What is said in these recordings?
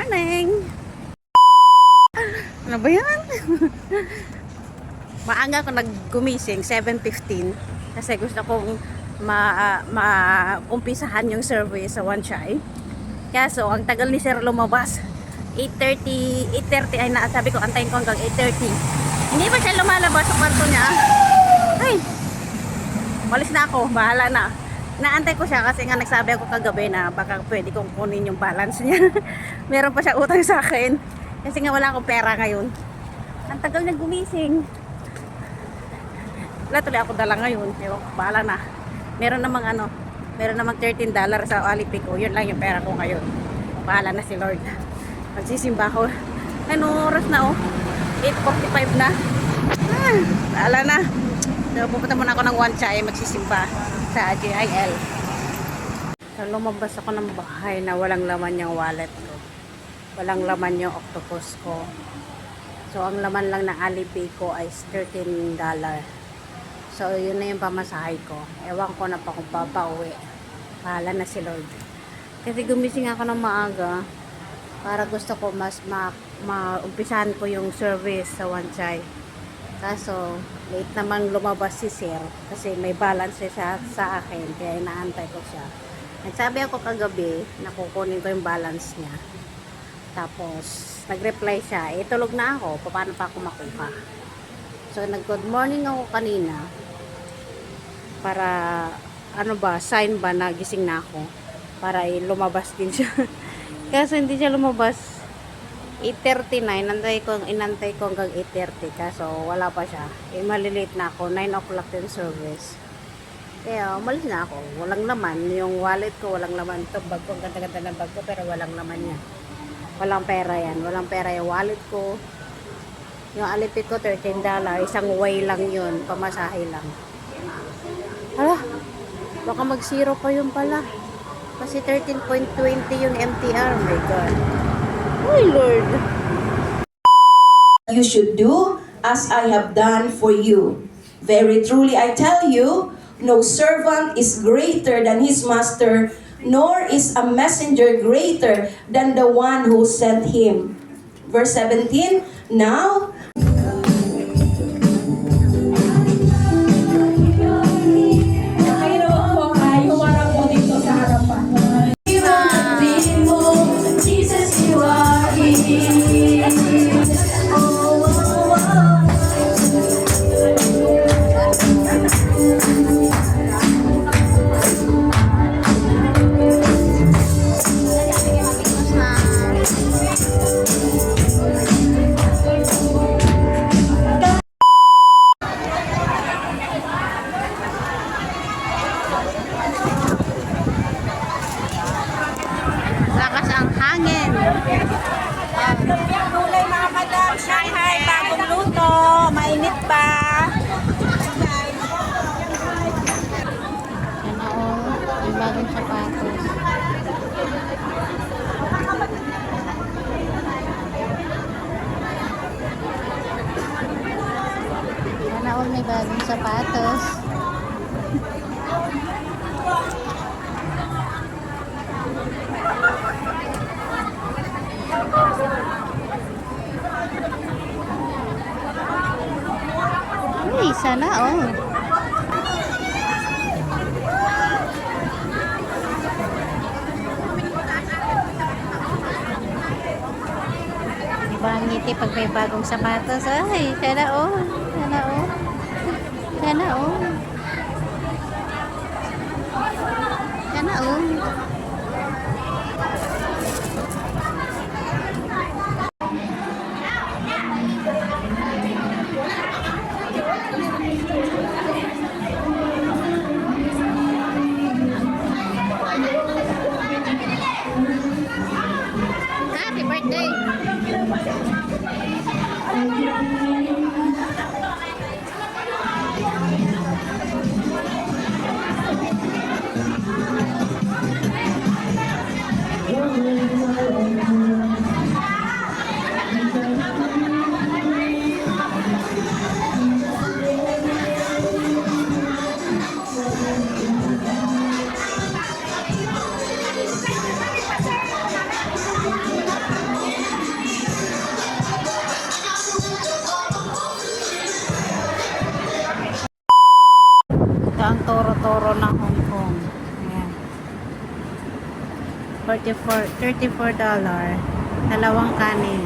morning! Ano ba yan? Maaga ako naggumising, 7:15. Kasi gusto kong umpisahan yung survey sa Wan Chai. Kaso, ang tagal ni Sir lumabas. 8:30 ay sabi ko, antayin ko hanggang 8:30. Hindi pa siya lumalabas sa kwarto niya. Ay! Malis na ako, bahala na. Naantay ko siya kasi nga nagsabi ako kagabi na baka pwede kong kunin yung balance niya. Meron pa siya utang sa akin. Kasi nga wala akong pera ngayon. Ang tagal na gumising. Wala tuloy ako dala ngayon. Pero bahala na. Meron namang $13 sa Alipay ko. Yun lang yung pera ko ngayon. Bahala na si Lord. Magsisimba ko. Ano oras na oh? 8:45 na. Bahala na. So, pupunta muna ako ng Wan Chai, magsisimba sa GIL. So, lumabas ako ng bahay na walang laman yung wallet ko. Walang laman yung octopus ko. So, ang laman lang na Alipay ko ay $13. So, yun na yung pamasahe ko. Ewan ko na pa kung papauwi. Bahala na si Lord. Kasi gumising ako ng maaga para gusto ko mas maumpisahan ko yung service sa Wan Chai. Kaso, late naman lumabas si Sir kasi may balance siya sa akin kaya inaantay ko siya. Nagsabi ako kagabi na kukunin ko yung balance niya. Tapos, nag-reply siya, tulog na ako, paano pa ako makuha? So, nag-good morning ako kanina para, sign ba na gising na ako para lumabas din siya. Kaso hindi siya lumabas. 8:39, inantay ko hanggang 8:30 kaso wala pa siya. Malilate na ako, 9 o'clock yung service. Kaya umalis na ako. Walang laman. Yung wallet ko walang laman. Ito bag ko, ang ganda-ganda ng bag ko pero walang laman yan. Walang pera yan. Walang pera yung wallet ko. Yung Alipay ko $13. Isang way lang yun. Pamasahe lang. Hala, baka mag-zero pa yun pala. Kasi 13.20 yung MTR. Oh my God. Oh Lord. You should do as I have done for you. Very truly I tell you, no servant is greater than his master, nor is a messenger greater than the one who sent him. Verse 17, now Lakas ang hangin. Gulay mga madam, Shanghai, bagong luto, mainit pa. Yan na oh, yung bagong sapatos. Yan na oh, may bagong sapatos. Uy, sana oh. Iba ang ngiti pag may bagong sapatos. Ay, sana oh. Sana oh. Sana oh. Sana oh. Happy birthday! $34. Dalawang kanin.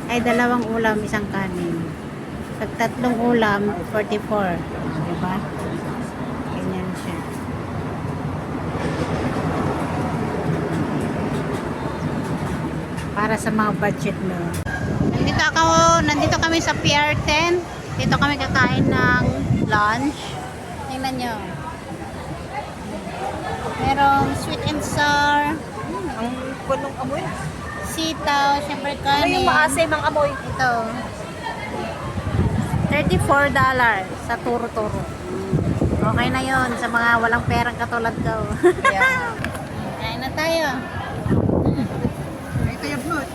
Ay, dalawang ulam, isang kanin. Pag tatlong ulam, 44. Diba? Ganyan siya. Para sa mga budget mo. Nandito kami sa PR10. Dito kami kakain ng lunch. Tingnan nyo. Merong sweet and sour. Ang punong amoy. Sitaw, syempre Ano kanin. yung maasim ang amoy? Ito. $34 sa turo-turo. Okay na yon sa mga walang perang katulad ko. Yeah. Kain na tayo. Ito yung blood.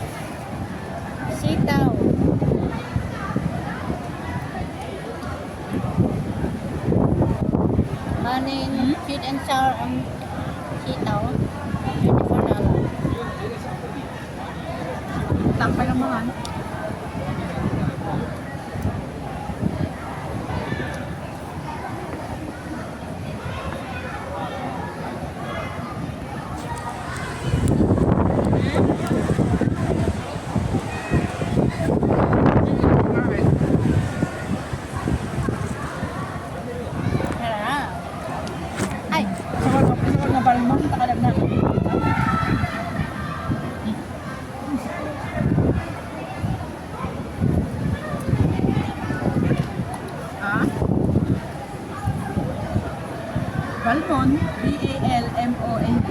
Sitaw. Kanin, sweet and sour ang sitaw. $34. Tangkay ng mga. Sarap. Ay, Sakot na balmang, takalag na. Balmon, B-A-L-M-O-N-D.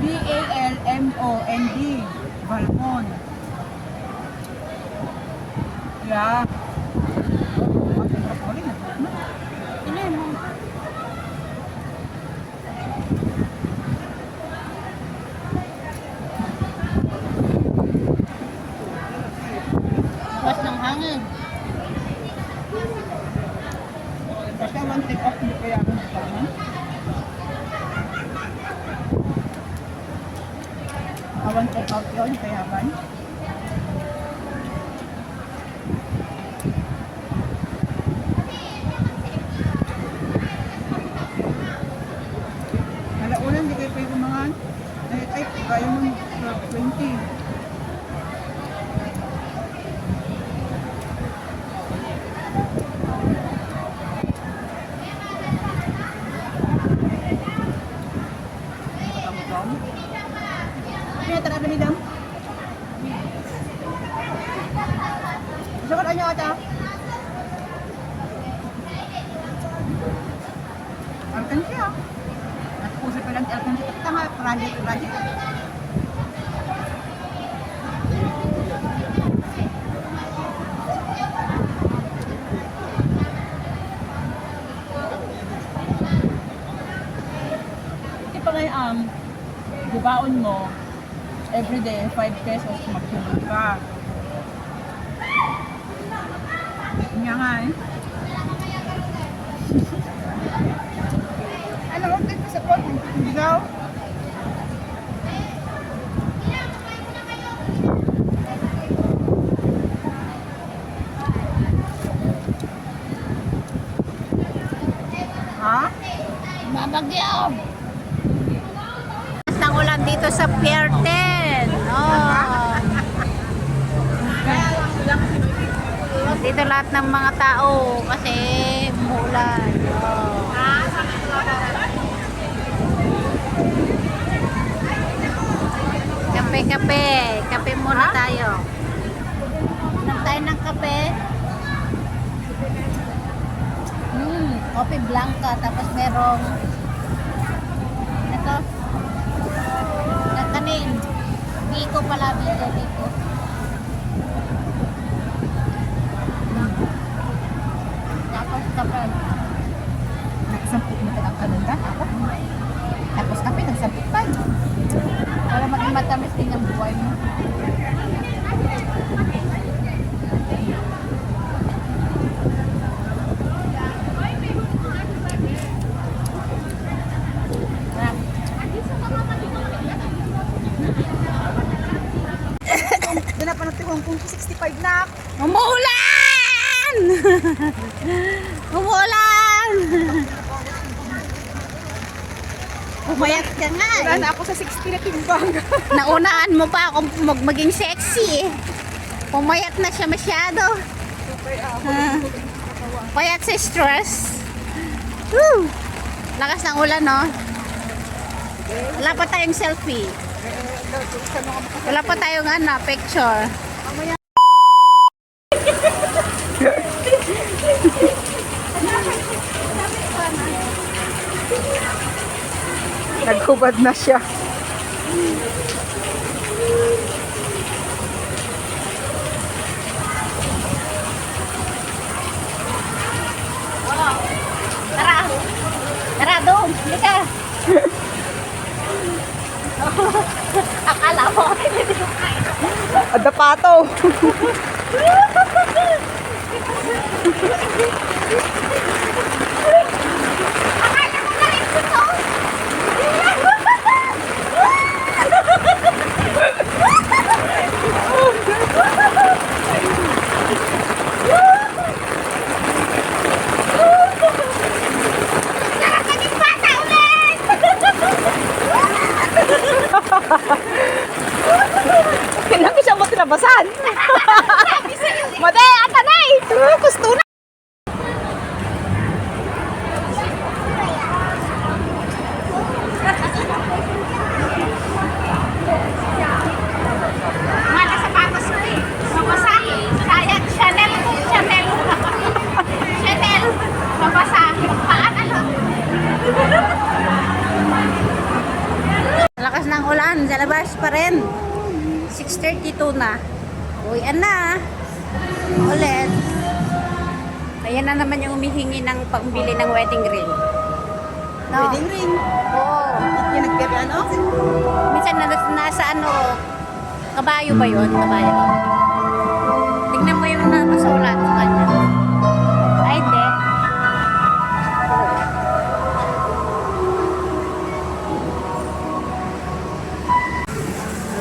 B-A-L-M-O-N-D. Balmon. Yeah. ina mo. Bukas ng hangin. Basta one take off mo kaya ako balmon. One take off yun, kaya ba? Alaunan, di kayo pwede mga ay, kaya mo 20. Pinatara ba ni Dam? Sakot niyo ata? Alkan siya. At puso pa lang alkan siya. Tama, project. Ito pa ngayon dibaon mo, everyday, 5 pesos, magtulog ka. Nga nga eh. Ano, take sa pot, hindi daw. Ha? Babagyo. Ang ulan dito sa Pier 10. Oh. Dito lahat ng mga tao kasi umuulan. Oh. Kape. Kape muna tayo. Inom tayo ng kape. Coffee blanca. Tapos merong ito. Kanin. Biko pala. Biko. Tapos kape. Nagsampit mo ka ang kanunda, ako. Tapos kape, nagsampit pa. Para maging matamis din ang buhay mo. Doon na pa natin Hong Kong 65 na. Umuulan! Umuulan! Pumayat ka nga Wala eh. na ako sa 60 na timbang. Naunaan mo pa ako maging sexy eh. Pumayat na siya masyado. Payat sa stress. Woo! Lakas ng ulan, no? Wala pa tayong selfie. Wala pa tayong picture. Naghubad na siya. Tara! Tara, doon! Halika! Akala mo. Adapato. Akala mo ka rin ito. Nakakaging bata ulit! Kailangan siya mo tinabasan. Sabi sa'yo eh. Made, atanay! Gusto na. Mga sapatos ko eh. Mabasa. Sayang. Chanel. Chanel. Chanel. Mabasa. Paano? Lakas ng ulan. Sa labas pa rin. 6:32 na. Uwian na. Ulit. Ayan na naman yung humihingi ng pambili ng wedding ring. No? Wedding ring. Oo. Yung nagkabi ano? Minsan nasa kabayo ba yun? Kabayo. Tingnan mo yung nakasulat sa kanya. Ay, hindi.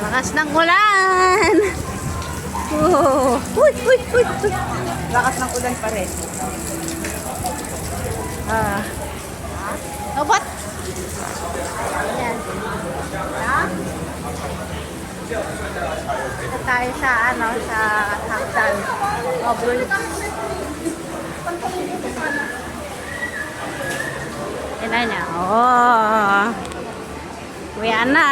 Lakas ng ulan! Oh. Uy, uy, uy, uy. Lakas ng ulan pa rin. Robot! Ayan. Ito tayo sa sa hagdan. O, bridge. Yan na niya. Oh. Kuya na.